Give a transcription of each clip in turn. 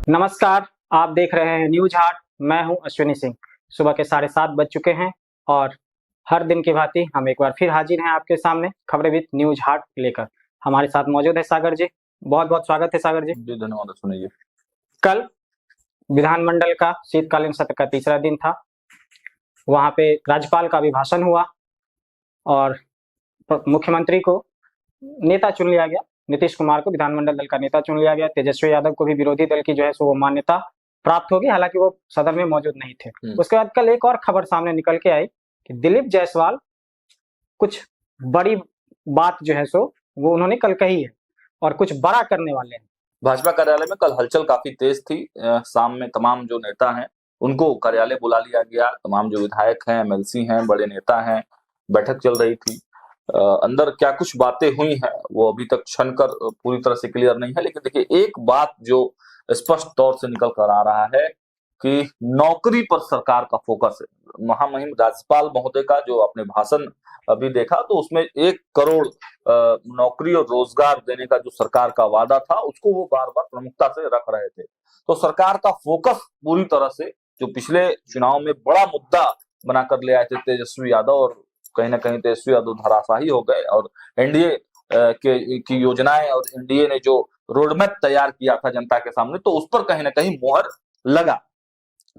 नमस्कार, आप देख रहे हैं न्यूज हाट। मैं हूं अश्विनी सिंह। सुबह के 7:30 बज चुके हैं और हर दिन की भांति हम एक बार फिर हाजिर हैं आपके सामने खबरें विद न्यूज हाट लेकर। हमारे साथ मौजूद है सागर जी। बहुत बहुत स्वागत है सागर जी। जी धन्यवाद अश्विनी जी। कल विधानमंडल का शीतकालीन सत्र का तीसरा दिन था। वहां पे राज्यपाल का अभिभाषण हुआ और मुख्यमंत्री को नेता चुन लिया गया। नीतीश कुमार को विधानमंडल दल का नेता चुन लिया गया। तेजस्वी यादव को भी विरोधी दल की जो है सो वो मान्यता प्राप्त होगी, हालांकि वो सदन में मौजूद नहीं थे। उसके बाद कल एक और खबर सामने निकल के आई कि दिलीप जायसवाल कुछ बड़ी बात जो है सो वो उन्होंने कल कही है और कुछ बड़ा करने वाले हैं। भाजपा कार्यालय में कल हलचल काफी तेज थी। शाम में तमाम जो नेता हैं उनको कार्यालय बुला लिया गया। तमाम जो विधायक हैं, एमएलसी हैं, बड़े नेता हैं, बैठक चल रही थी। अंदर क्या कुछ बातें हुई हैं वो अभी तक छनकर पूरी तरह से क्लियर नहीं है, लेकिन देखिए एक बात जो स्पष्ट तौर से निकल कर आ रहा है कि नौकरी पर सरकार का फोकस है। महामहिम राज्यपाल महोदय का जो आपने भाषण अभी देखा तो उसमें 1 करोड़ नौकरी और रोजगार देने का जो सरकार का वादा था उसको वो बार बार प्रमुखता से रख रहे थे। तो सरकार का फोकस पूरी तरह से जो पिछले चुनाव में बड़ा मुद्दा बनाकर ले आए थे तेजस्वी यादव, और कहीं ना कहीं तेजस्वी यादव धराशायी हो गए और एनडीए की योजनाएं और एनडीए ने जो रोडमैप तैयार किया था जनता के सामने, तो उस पर कहीं ना कहीं मोहर लगा।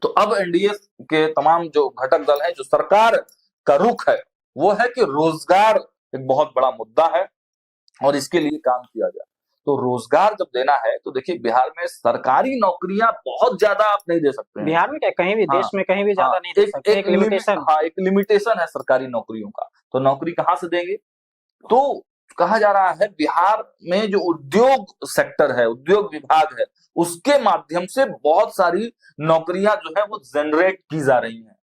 तो अब एनडीए के तमाम जो घटक दल हैं, जो सरकार का रुख है वो है कि रोजगार एक बहुत बड़ा मुद्दा है और इसके लिए काम किया जाए। तो रोजगार जब देना है तो देखिए बिहार में सरकारी नौकरियां बहुत ज्यादा आप नहीं दे सकते हैं। बिहार में क्या कहीं भी देश में कहीं भी ज्यादा नहीं दे सकते। एक लिमिटेशन एक लिमिटेशन है सरकारी नौकरियों का। तो नौकरी कहाँ से देंगे? तो कहा जा रहा है बिहार में जो उद्योग सेक्टर है, उद्योग विभाग है, उसके माध्यम से बहुत सारी नौकरियां जो है वो जनरेट की जा रही हैं।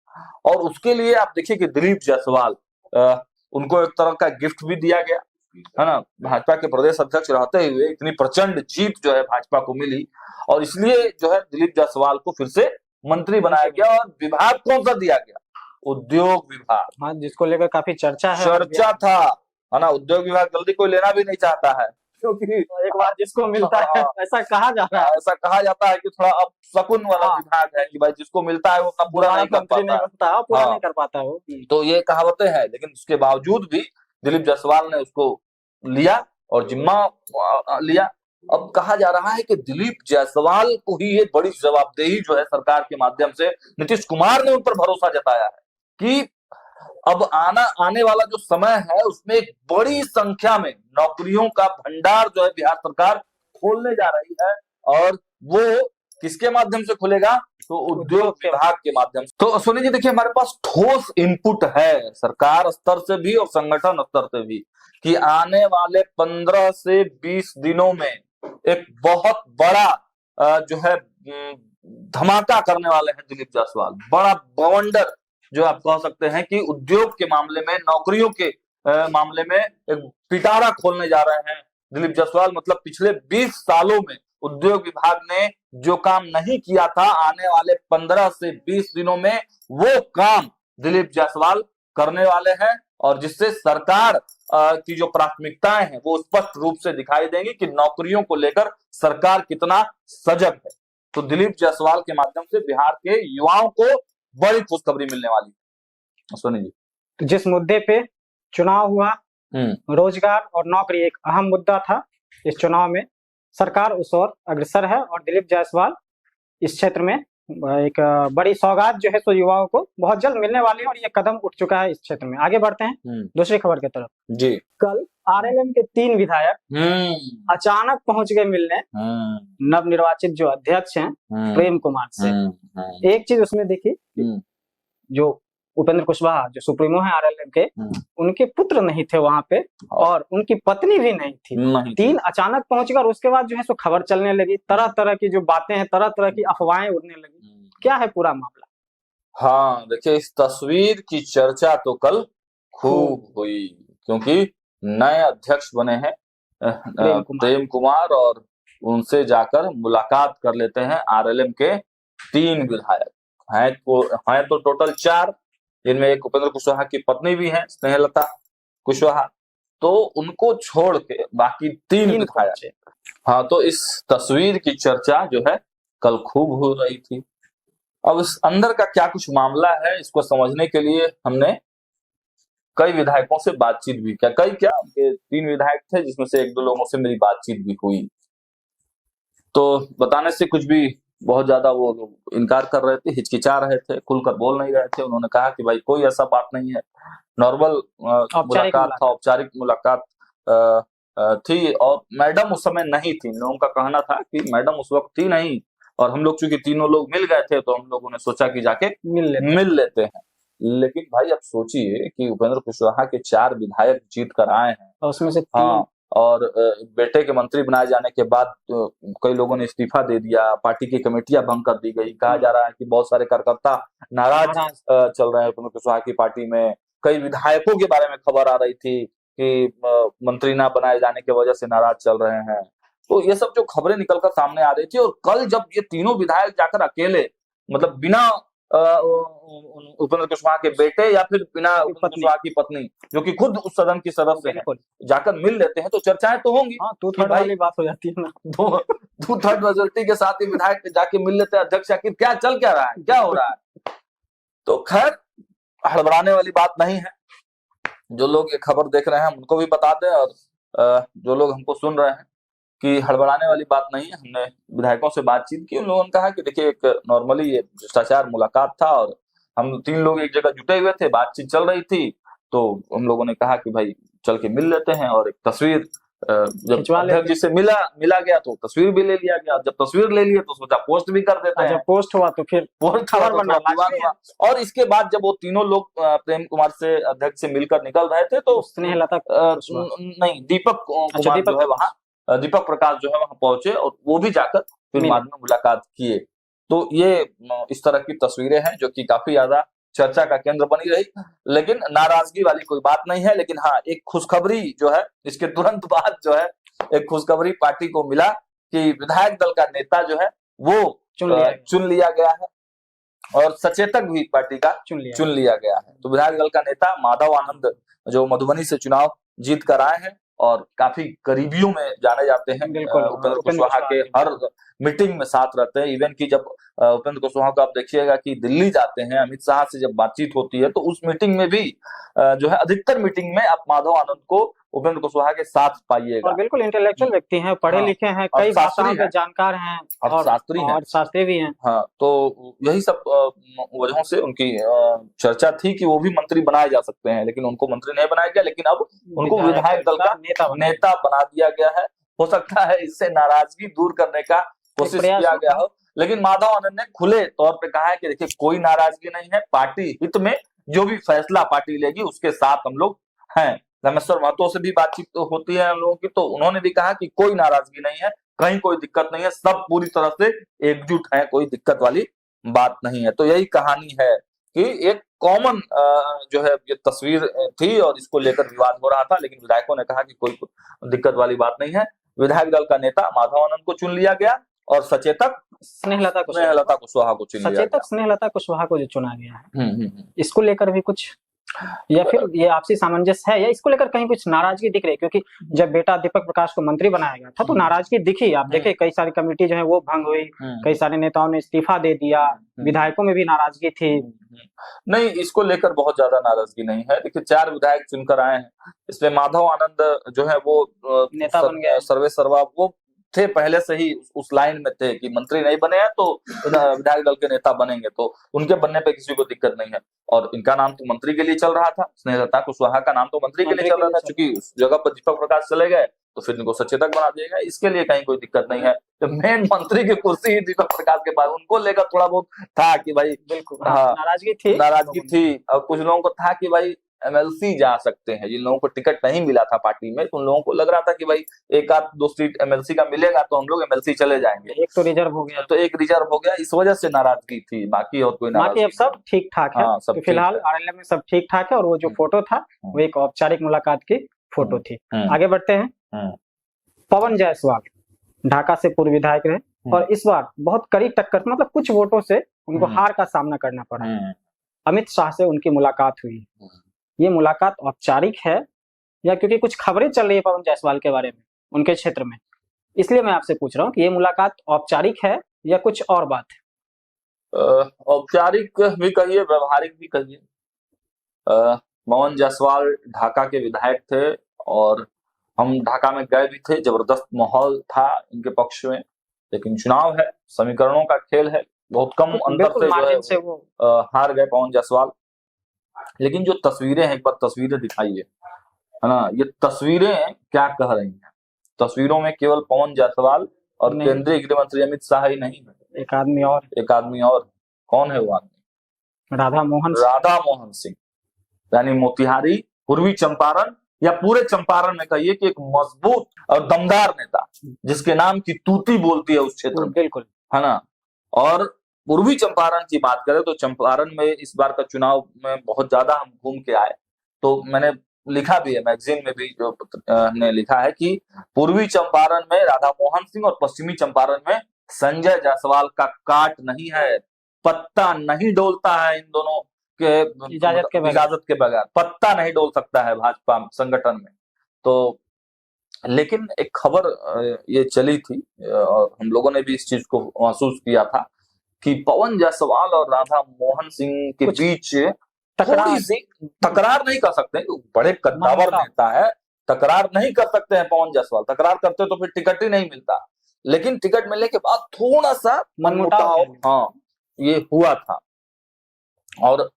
और उसके लिए आप देखिए कि दिलीप जायसवाल, उनको एक तरह का गिफ्ट भी दिया गया है ना। भाजपा के प्रदेश अध्यक्ष रहते हुए इतनी प्रचंड जीत जो है भाजपा को मिली और इसलिए जो है दिलीप जायसवाल को फिर से मंत्री बनाया गया। और विभाग कौन सा दिया गया? उद्योग विभाग। हाँ, जिसको लेकर काफी चर्चा था, है ना। उद्योग विभाग जल्दी कोई लेना भी नहीं चाहता है क्योंकि एक बार जिसको मिलता है ऐसा कहा जा रहा है। ऐसा कहा जाता है कि थोड़ा अब शकुन वाला विभाग है कि भाई जिसको मिलता है वो अपना पूरा नहीं कर पाता वो। तो ये कहावतें हैं, लेकिन उसके बावजूद भी दिलीप जायसवाल ने उसको लिया और जिम्मा लिया। अब कहा जा रहा है कि दिलीप जायसवाल को ही ये बड़ी जवाबदेही जो है सरकार के माध्यम से नीतीश कुमार ने उन पर भरोसा जताया है कि अब आने वाला जो समय है उसमें एक बड़ी संख्या में नौकरियों का भंडार जो है बिहार सरकार खोलने जा रही है। और वो किसके माध्यम से खुलेगा? तो उद्योग विभाग के माध्यम से। तो सुनिए जी, देखिए हमारे पास ठोस इनपुट है सरकार स्तर से भी और संगठन स्तर से भी कि आने वाले 15 से 20 दिनों में एक बहुत बड़ा जो है धमाका करने वाले हैं दिलीप जायसवाल। बड़ा बवंडर जो आप कह सकते हैं कि उद्योग के मामले में, नौकरियों के मामले में एक पिटारा खोलने जा रहे हैं दिलीप जायसवाल। मतलब पिछले 20 सालों में उद्योग विभाग ने जो काम नहीं किया था, आने वाले 15 से 20 दिनों में वो काम दिलीप जायसवाल करने वाले हैं और जिससे सरकार की जो प्राथमिकताएं हैं वो स्पष्ट रूप से दिखाई देंगी कि नौकरियों को लेकर सरकार कितना सजग है। तो दिलीप जायसवाल के माध्यम से बिहार के युवाओं को बड़ी खुशखबरी मिलने वाली है। सुनिए जी, तो जिस मुद्दे पे चुनाव हुआ, रोजगार और नौकरी एक अहम मुद्दा था इस चुनाव में, सरकार उस ओर अग्रसर है और दिलीप जायसवाल इस क्षेत्र में एक बड़ी सौगात जो है सो युवाओं को बहुत जल्द मिलने वाली है और ये कदम उठ चुका है इस क्षेत्र में। आगे बढ़ते हैं दूसरी खबर की तरफ जी। कल आरएलएम के 3 विधायक अचानक पहुंच गए मिलने नवनिर्वाचित जो अध्यक्ष हैं प्रेम कुमार से। एक चीज उसमें देखी, जो उपेंद्र कुशवाहा जो सुप्रीमो है आरएलएम के, उनके पुत्र नहीं थे वहां पे और उनकी पत्नी भी नहीं थी। 3 अचानक पहुंच गए और उसके बाद जो है सो खबर चलने लगी, तरह तरह की जो बातें हैं, तरह तरह की अफवाहें उड़ने लगी। क्या है पूरा मामला? हाँ देखिए, इस तस्वीर की चर्चा तो कल खूब हुई क्योंकि नए अध्यक्ष बने हैं प्रेम कुमार और उनसे जाकर मुलाकात कर लेते हैं आरएलएम के 3 विधायक हैं तो टोटल 4, जिनमें एक उपेंद्र कुशवाहा की पत्नी भी है स्नेहलता कुशवाहा। तो उनको छोड़ के बाकी 3 विधायक। हाँ, तो इस तस्वीर की चर्चा जो है कल खूब हो रही थी। अब इस अंदर का क्या कुछ मामला है, इसको समझने के लिए हमने कई विधायकों से बातचीत भी किया। कई क्या, उनके 3 विधायक थे, जिसमें से 1-2 लोगों से मेरी बातचीत भी हुई। तो बताने से कुछ भी बहुत ज्यादा वो लोग इनकार कर रहे थे, हिचकिचा रहे थे, खुलकर बोल नहीं रहे थे। उन्होंने कहा कि भाई कोई ऐसा बात नहीं है, नॉर्मल मुलाकात था, औपचारिक मुलाकात थी, और मैडम उस समय नहीं थी। लोगों का कहना था कि मैडम उस वक्त थी नहीं, और हम लोग चूंकि तीनों लोग मिल गए थे तो हम लोगों ने सोचा कि जाके मिल लेते हैं। लेकिन भाई अब सोचिए कि उपेंद्र कुशवाहा के 4 विधायक जीत कर आए हैं, और उसमें से 3 हाँ, और बेटे के मंत्री बनाए जाने के बाद कई लोगों ने इस्तीफा दे दिया, पार्टी की कमेटियां भंग कर दी गई। कहा जा रहा है कि बहुत सारे कार्यकर्ता नाराज चल रहे हैं उपेंद्र कुशवाहा की पार्टी में। कई विधायकों के बारे में खबर आ रही थी कि मंत्री ना बनाए जाने की वजह से नाराज चल रहे हैं। तो ये सब जो खबरें निकलकर सामने आ रही थी, और कल जब ये तीनों विधायक जाकर अकेले, मतलब बिना उपेंद्र कुशवाहा के बेटे या फिर बिना उपेंद्र कुशवाहा की पत्नी, जो कि खुद उस सदन की सदस्य है, जाकर मिल लेते हैं, तो चर्चाएं तो होंगी। हाँ, 2/3 वाली बात हो जाती है ना। 2/3 मेजोरिटी के साथ ही विधायक जाके मिल लेते हैं अध्यक्ष, आखिर क्या चल क्या रहा है, क्या हो रहा है। तो खैर, हड़बड़ाने वाली बात नहीं है। जो लोग ये खबर देख रहे हैं उनको भी बता दें, और जो लोग हमको सुन रहे हैं, कि हड़बड़ाने वाली बात नहीं है। हमने विधायकों से बातचीत की, उन लोगों ने कहा कि देखिए एक नॉर्मली ये शिष्टाचार मुलाकात था, और हम 3 लोग एक जगह जुटे हुए थे, बातचीत चल रही थी, तो हम लोगों ने कहा कि भाई चल के मिल लेते हैं, और एक तस्वीर जब अध्यक्ष जी से मिला गया तो तस्वीर भी ले लिया गया। जब तस्वीर ले लिए तो सोचा पोस्ट भी कर देते हैं। जब पोस्ट हुआ तो फिर खबर बनना हुआ। और इसके बाद जब वो तीनों लोग प्रेम कुमार से, अध्यक्ष से मिलकर निकल रहे थे, तो स्नेहलता नहीं, दीपक कुमार जो है वहाँ, दीपक प्रकाश जो है वहां पहुंचे, और वो भी जाकर फिर बाद में मुलाकात किए। तो ये इस तरह की तस्वीरें हैं जो कि काफी ज्यादा चर्चा का केंद्र बनी रही। लेकिन नाराजगी वाली कोई बात नहीं है। लेकिन हाँ, एक खुशखबरी जो है, इसके तुरंत बाद जो है एक खुशखबरी पार्टी को मिला कि विधायक दल का नेता जो है वो चुन लिया गया है, और सचेतक भी पार्टी का चुन लिया गया है। तो विधायक दल का नेता माधव आनंद, जो मधुबनी से चुनाव जीत कर आए हैं और काफी करीबियों में जाने जाते हैं, उपेंद्र कुशवाहा के हर मीटिंग में साथ रहते हैं। इवन की जब उपेंद्र कुशवाहा को आप देखिएगा कि दिल्ली जाते हैं, अमित शाह से जब बातचीत होती है, तो उस मीटिंग में भी जो है, अधिकतर मीटिंग में आप माधव आनंद को उपेंद्र कुशवाहा के साथ पाइएगा। और बिल्कुल इंटेलेक्चुअल व्यक्ति हैं, पढ़े लिखे हैं, कई भाषाओं के जानकार हैं, और शास्त्री भी हैं। हाँ, तो यही सब वजहों से उनकी चर्चा थी कि वो भी मंत्री बनाए जा सकते हैं, लेकिन उनको मंत्री नहीं बनाया गया। लेकिन अब उनको विधायक दल का नेता बना दिया गया है। हो सकता है इससे नाराजगी दूर करने का कोशिश किया गया हो, लेकिन माधव आनंद ने खुले तौर पे कहा है कि देखिए कोई नाराजगी नहीं है, पार्टी हित में जो भी फैसला पार्टी लेगी उसके साथ हम लोग हैं। रामेश्वर महतो से भी बातचीत तो होती है हम लोगों की, तो उन्होंने भी कहा कि कोई नाराजगी नहीं है, कहीं कोई दिक्कत नहीं है, सब पूरी तरह से एकजुट है, कोई दिक्कत वाली बात नहीं है। तो यही कहानी है कि एक कॉमन जो है ये तस्वीर थी, और इसको लेकर विवाद हो रहा था, लेकिन विधायकों ने कहा कि कोई दिक्कत वाली बात नहीं है। विधायक दल का नेता माधव आनंद को चुन लिया गया, और सचेतक स्नेहलता कुशवाहा को चुन लिया गया। सचेतक स्नेहलता कुशवाहा को जो चुना गया है, इसको लेकर भी कुछ, या फिर ये आपसी सामंजस्य है, या इसको लेकर कहीं कुछ नाराजगी दिख रही है? क्योंकि जब बेटा दीपक प्रकाश को मंत्री बनाया गया था तो नाराजगी दिखी। आप देखे कई सारी कमेटी जो है वो भंग हुई, कई सारे नेताओं ने इस्तीफा दे दिया, विधायकों में भी नाराजगी थी। नहीं, इसको लेकर बहुत ज्यादा नाराजगी नहीं है। देखिए 4 विधायक चुनकर आए हैं, इसमें माधव आनंद जो है वो नेता बन गया, सर्वे सर्वा वो थे, पहले से ही उस लाइन में थे कि मंत्री नहीं बने हैं तो विधायक दल के नेता बनेंगे, तो उनके बनने पे किसी को दिक्कत नहीं है। और इनका नाम तो मंत्री के लिए चल रहा था, स्नेहलता कुशवाहा का नाम तो मंत्री के लिए चल रहा था, क्योंकि उस जगह पर दीपक प्रकाश चले गए तो फिर इनको सचेतक बना दिया गया। इसके लिए कहीं कोई दिक्कत नहीं है। तो मेन मंत्री की कुर्सी ही दीपक प्रकाश के पास, उनको लेकर थोड़ा बहुत था कि भाई बिल्कुल नाराजगी थी। और कुछ लोगों को था कि भाई एमएलसी जा सकते हैं, जिन लोगों को टिकट नहीं मिला था पार्टी में, तो उन लोगों को लग रहा था कि भाई 1-2 सीट एमएलसी का मिलेगा तो हम लोग एमएलसी चले जाएंगे। एक तो रिजर्व हो गया, तो एक रिजर्व हो गया, इस वजह से नाराजगी थी, बाकी और कोई नाराजगी। अब सब ठीक ठाक है। तो फिलहाल आरएलएम में सब ठीक ठाक है, और वो जो फोटो था वो एक औपचारिक मुलाकात की फोटो थी। आगे बढ़ते हैं। पवन जायसवाल ढाका से पूर्व विधायक रहे, और इस बार बहुत करीब टक्कर, मतलब कुछ वोटों से उनको हार का सामना करना पड़ा। अमित शाह से उनकी मुलाकात हुई। ये मुलाकात औपचारिक है, या क्योंकि कुछ खबरें चल रही है पवन जायसवाल के बारे में उनके क्षेत्र में, इसलिए मैं आपसे पूछ रहा हूँ कि ये मुलाकात औपचारिक है या कुछ और बात है? औपचारिक भी कहिए, व्यवहारिक भी कहिए। पवन जायसवाल ढाका के विधायक थे और हम ढाका में गए भी थे, जबरदस्त माहौल था इनके पक्ष में। लेकिन चुनाव है, समीकरणों का खेल है, बहुत कम अंतर से जो है वो हार गए पवन जायसवाल। लेकिन जो तस्वीरें हैं, एक बार तस्वीरें दिखाइए, है ना, ये तस्वीरें क्या कह रही हैं? तस्वीरों में केवल पवन जायसवाल और केंद्रीय गृह मंत्री अमित शाह ही नहीं है, एक आदमी और। कौन है वो आदमी? राधा मोहन सिंह, यानी मोतिहारी, पूर्वी चंपारण या पूरे चंपारण में कहिए कि एक मजबूत और दमदार नेता, जिसके नाम की तूती बोलती है उस क्षेत्र में, बिल्कुल, है ना। और पूर्वी चंपारण की बात करें तो चंपारण में इस बार का चुनाव में बहुत ज्यादा हम घूम के आए, तो मैंने लिखा भी है, मैगजीन में भी जो हमने लिखा है कि पूर्वी चंपारण में राधा मोहन सिंह और पश्चिमी चंपारण में संजय जायसवाल का काट नहीं है, पत्ता नहीं डोलता है इन दोनों के इजाजत के बगैर पत्ता नहीं डोल सकता है भाजपा संगठन में। तो लेकिन एक खबर ये चली थी और हम लोगों ने भी इस चीज को महसूस किया था कि पवन जायसवाल और राधा मोहन सिंह के बीच थोड़ी सी तकरार नहीं कर सकते, बड़े कद्दावर नेता है, तकरार नहीं कर सकते हैं पवन जायसवाल। तकरार करते तो फिर टिकट ही नहीं मिलता, लेकिन टिकट मिलने के बाद थोड़ा सा मनमुटाव हाँ ये हुआ था और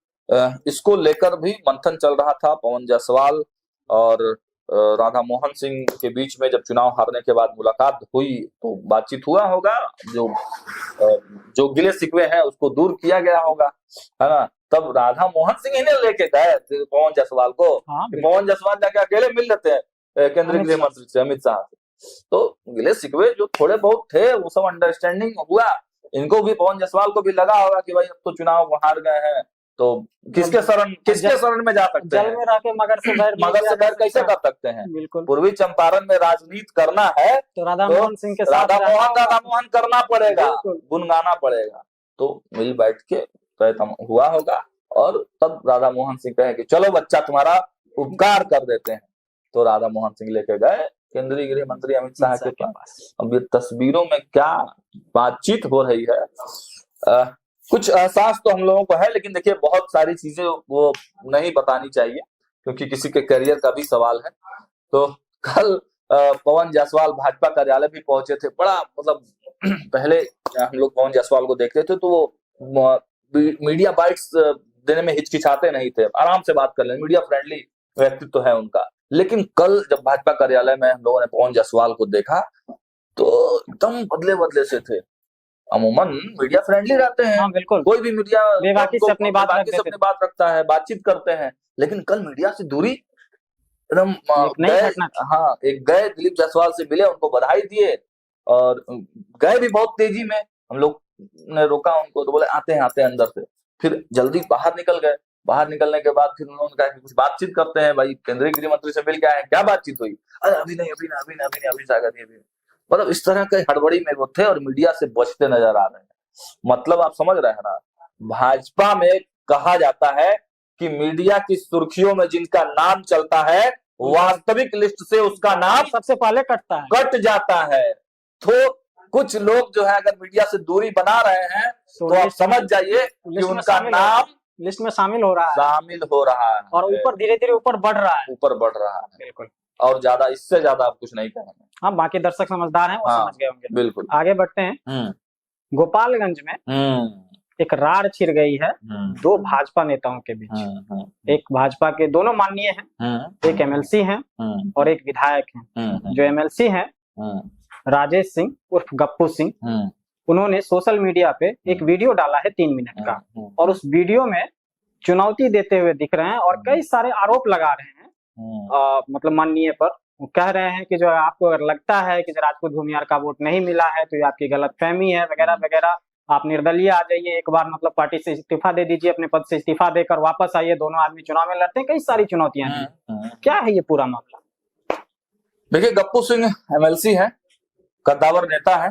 इसको लेकर भी मंथन चल रहा था। पवन जायसवाल और राधा मोहन सिंह के बीच में जब चुनाव हारने के बाद मुलाकात हुई तो बातचीत हुआ होगा, जो गिले शिकवे हैं उसको दूर किया गया होगा, है ना। तब राधा मोहन सिंह ही ने लेके गए पवन जायसवाल को, पवन जायसवाल जाके अकेले मिल लेते हैं केंद्रीय गृह मंत्री से, अमित शाह से। तो गिले शिकवे जो थोड़े बहुत थे वो सब अंडरस्टैंडिंग हुआ। इनको भी, पवन जायसवाल को भी लगा होगा कि भाई अब तो चुनाव हार गए हैं तो किसके शरण में जा सकते हैं, जल में रह के मगर से बैर कैसे कर सकते हैं। बिल्कुल, पूर्वी चंपारण में राजनीति करना है तो राधा मोहन सिंह के साथ राधा मोहन करना पड़ेगा, गुनगाना पड़ेगा। तो मिल बैठ के तय हुआ होगा और तब राधा मोहन सिंह कहे कि चलो बच्चा तुम्हारा उपकार कर देते हैं, तो राधा मोहन सिंह लेके गए केंद्रीय गृह मंत्री अमित शाह के पास। अब ये तस्वीरों में क्या बातचीत हो रही है, कुछ एहसास तो हम लोगों को है, लेकिन देखिए बहुत सारी चीजें वो नहीं बतानी चाहिए क्योंकि किसी के करियर का भी सवाल है। तो कल पवन जायसवाल भाजपा कार्यालय भी पहुंचे थे, बड़ा मतलब पहले हम लोग पवन जायसवाल को देखते थे तो वो मीडिया बाइट्स देने में हिचकिचाते नहीं थे, आराम से बात कर ले, मीडिया फ्रेंडली व्यक्तित्व है उनका। लेकिन कल जब भाजपा कार्यालय में हम लोगों ने पवन जायसवाल को देखा तो एकदम बदले से थे। अमूमन मीडिया फ्रेंडली रहते हैं, बिल्कुल, कोई भी मीडिया बेबाकी से अपनी बात रखता है, बातचीत करते हैं, लेकिन कल मीडिया से दूरी एकदम हाँ, एक गए दिलीप जायसवाल से मिले, उनको बधाई दिए और गए भी बहुत तेजी में। हम लोग ने रोका उनको तो बोले आते हैं अंदर से, फिर जल्दी बाहर निकल गए। बाहर निकलने के बाद फिर उन्होंने कहा कि कुछ बातचीत करते हैं, भाई केंद्रीय गृह मंत्री से मिल के आए, क्या बातचीत हुई? अरे अभी नहीं, मतलब इस तरह के हड़बड़ी में वो थे और मीडिया से बचते नजर आ रहे हैं। मतलब आप समझ रहे हैं ना, भाजपा में कहा जाता है कि मीडिया की सुर्खियों में जिनका नाम चलता है वास्तविक लिस्ट से उसका नाम सबसे पहले कट जाता है। तो कुछ लोग जो है अगर मीडिया से दूरी बना रहे हैं तो आप समझ जाइए कि उनका नाम लिस्ट में शामिल हो रहा है और ऊपर धीरे-धीरे ऊपर बढ़ रहा है। बिल्कुल, और ज्यादा, इससे ज्यादा आप कुछ नहीं कहेंगे। हाँ, बाकी दर्शक समझदार हैं, वो समझ गए होंगे। बिल्कुल, आगे बढ़ते हैं। गोपालगंज में एक रार छिड़ गई है दो भाजपा नेताओं के बीच। एक भाजपा के दोनों माननीय हैं, एक एमएलसी हैं और एक विधायक हैं। जो एमएलसी हैं राजेश सिंह उर्फ गप्पू सिंह, उन्होंने सोशल मीडिया पे एक वीडियो डाला है 3 मिनट का और उस वीडियो में चुनौती देते हुए दिख रहे हैं और कई सारे आरोप लगा रहे हैं मतलब माननीय पर। कह रहे हैं कि जो आपको अगर लगता है कि राजपूत भूमिहार का वोट नहीं मिला है तो ये आपकी गलतफहमी है वगैरह वगैरह, आप निर्दलीय आ जाइए, एक बार मतलब पार्टी से इस्तीफा दे दीजिए, अपने पद से इस्तीफा देकर वापस आइए, दोनों आदमी चुनाव में लड़ते हैं। कई सारी चुनौतियां हैं, क्या है ये पूरा मामला? देखिए, गप्पू सिंह एमएलसी है, कद्दावर नेता है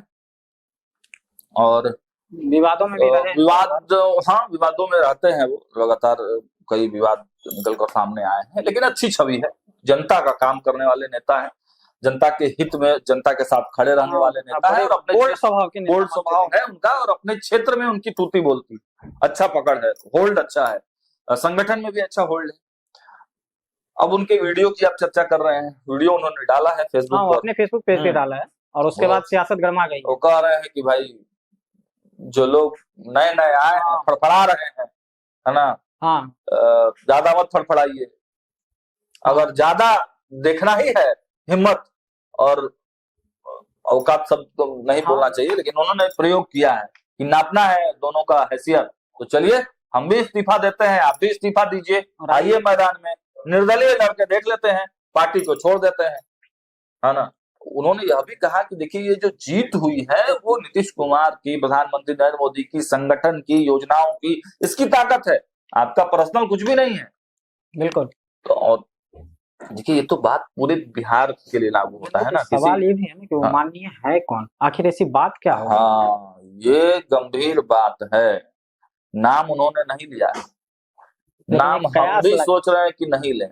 और विवादों में भी रहे। विवादों में रहते हैं वो, लगातार कई विवाद निकल कर सामने आए हैं, लेकिन अच्छी छवि है, जनता का काम करने वाले नेता है। जनता के हित में जनता के साथ खड़े रहने वाले नेता है और अपने बोल्ड स्वभाव है उनका, और अपने क्षेत्र में उनकी तूती बोलती अच्छा पकड़ है, होल्ड अच्छा है, संगठन में भी अच्छा होल्ड है। अब उनके वीडियो की आप चर्चा कर रहे हैं, वीडियो उन्होंने डाला है फेसबुक पर, अपने फेसबुक पेज पे डाला है, और उसके बाद सियासत गर्मा गई। वो कह रहे हैं कि भाई जो लोग नए नए आए हैं फड़फड़ा रहे हैं, है ना, ज्यादा मत फड़फड़ाइए, अगर ज्यादा देखना ही है हिम्मत और औकात सब तो नहीं बोलना चाहिए, लेकिन उन्होंने प्रयोग किया है कि नापना है दोनों का हैसियत, तो चलिए हम भी इस्तीफा देते हैं, आप भी इस्तीफा दीजिए, आइए मैदान में निर्दलीय लड़के देख लेते हैं, पार्टी को छोड़ देते हैं, है ना। उन्होंने यह भी कहा कि देखिए ये जो जीत हुई है वो नीतीश कुमार की, प्रधानमंत्री नरेंद्र मोदी की, संगठन की, योजनाओं की, इसकी ताकत है, आपका पर्सनल कुछ भी नहीं है। बिल्कुल। तो और देखिए ये तो बात पूरे बिहार के लिए लागू होता है ना। सवाल ये भी है ना कि वो माननीय है कौन, आखिर ऐसी बात क्या है? हाँ, ये गंभीर बात है। नाम उन्होंने नहीं लिया है, नाम हम भी सोच रहे हैं कि नहीं लें,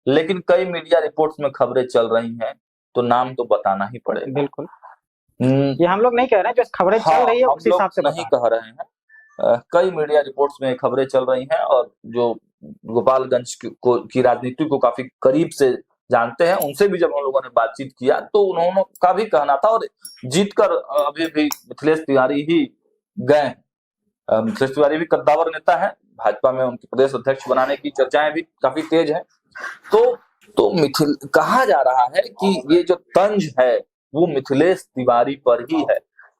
लेकिन कई मीडिया रिपोर्ट्स में खबरें चल रही हैं तो नाम तो बताना ही पड़ेगा। बिल्कुल, ये हम लोग नहीं कह रहे हैं, जो खबरें चल रही है उस हिसाब से नहीं कह रहे हैं। कई मीडिया रिपोर्ट्स में खबरें चल रही हैं, और जो गोपालगंज की राजनीति को काफी करीब से जानते हैं उनसे भी जब हम लोगों ने बातचीत किया तो उन्होंने का भी कहना था, और जीतकर अभी भी मिथिलेश तिवारी ही गए। मिथिलेश तिवारी भी कद्दावर नेता है, भाजपा में उनके प्रदेश अध्यक्ष बनाने की चर्चाएं भी काफी तेज है। तो कहा जा रहा है कि ये जो तंज है वो मिथिलेश तिवारी पर ही है।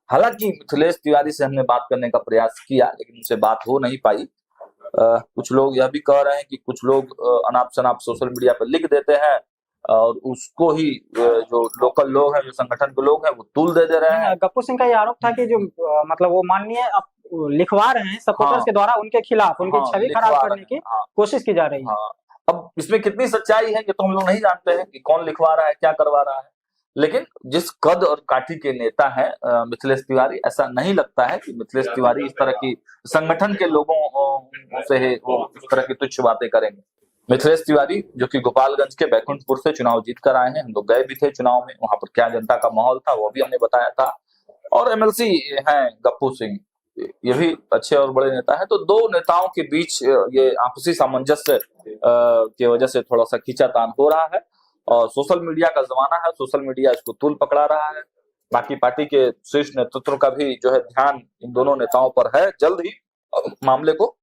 हालांकि मिथिलेश तिवारी से हमने बात करने का प्रयास किया, लेकिन उनसे बात हो नहीं पाई। कुछ लोग यह भी कह रहे हैं कि कुछ लोग अनाप शनाप सोशल मीडिया पर लिख देते हैं और उसको ही जो लोकल लोग हैं, जो संगठन के लोग हैं, वो तूल दे रहे हैं। गप्पू सिंह का ये आरोप था कि जो मतलब वो माननीय लिखवा रहे हैं सपोर्टर्स के द्वारा उनके खिलाफ, उनकी छवि खराब करने की कोशिश की जा रही है। अब इसमें कितनी सच्चाई है ये तो हम लोग नहीं जानते हैं कि कौन लिखवा रहा है, क्या करवा रहा है, लेकिन जिस कद और काठी के नेता है मिथिलेश तिवारी, ऐसा नहीं लगता है कि मिथिलेश तिवारी इस तरह की संगठन के लोगों से इस तरह की तुच्छ बातें करेंगे। मिथिलेश तिवारी जो कि गोपालगंज के बैकुंठपुर से चुनाव जीत कर आए हैं, हम लोग गए भी थे चुनाव में, वहां पर क्या जनता का माहौल था वो भी हमने बताया था। और एमएलसी हैं गप्पू सिंह, ये भी अच्छे और बड़े नेता हैं। तो दो नेताओं के बीच ये आपसी सामंजस्य की वजह से थोड़ा सा खींचातान हो रहा है, और सोशल मीडिया का जमाना है, सोशल मीडिया इसको तूल पकड़ा रहा है। बाकी पार्टी के शीर्ष नेतृत्व का भी जो है ध्यान इन दोनों नेताओं पर है, जल्द ही मामले को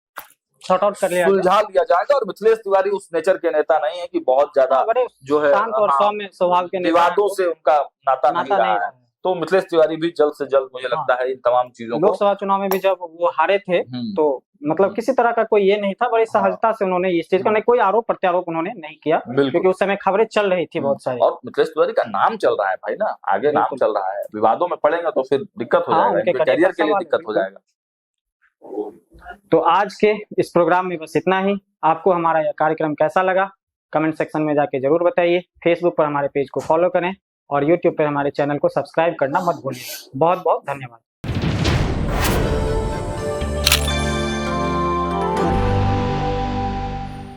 सुलझा लिया जाएगा। और मिथिलेश तिवारी उस नेचर के नेता नहीं है कि बहुत ज्यादा जो है शांत और सौम्य स्वभाव के विवादों से उनका नाता नहीं रहा है। तो मिथिलेश तिवारी भी जल्द से जल्द मुझे लगता है इन तमाम चीजों को, लोकसभा चुनाव में भी जब वो हारे थे तो मतलब किसी तरह का कोई ये नहीं था, बड़ी सहजता से उन्होंने इस चीज का कोई आरोप प्रत्यारोप उन्होंने नहीं किया, क्योंकि उस समय खबरें चल रही थी बहुत सारी। और मिथिलेश तिवारी का नाम चल रहा है भाई ना, आगे नाम चल रहा है, विवादों में पड़ेंगे तो फिर दिक्कत हो जाएगा, उनके करियर के लिए दिक्कत हो जाएगा। तो आज के इस प्रोग्राम में बस इतना ही। आपको हमारा यह कार्यक्रम कैसा लगा कमेंट सेक्शन में जाके जरूर बताइए। फेसबुक पर हमारे पेज को फॉलो करें और यूट्यूब पर हमारे चैनल को सब्सक्राइब करना मत भूलिए। बहुत बहुत धन्यवाद।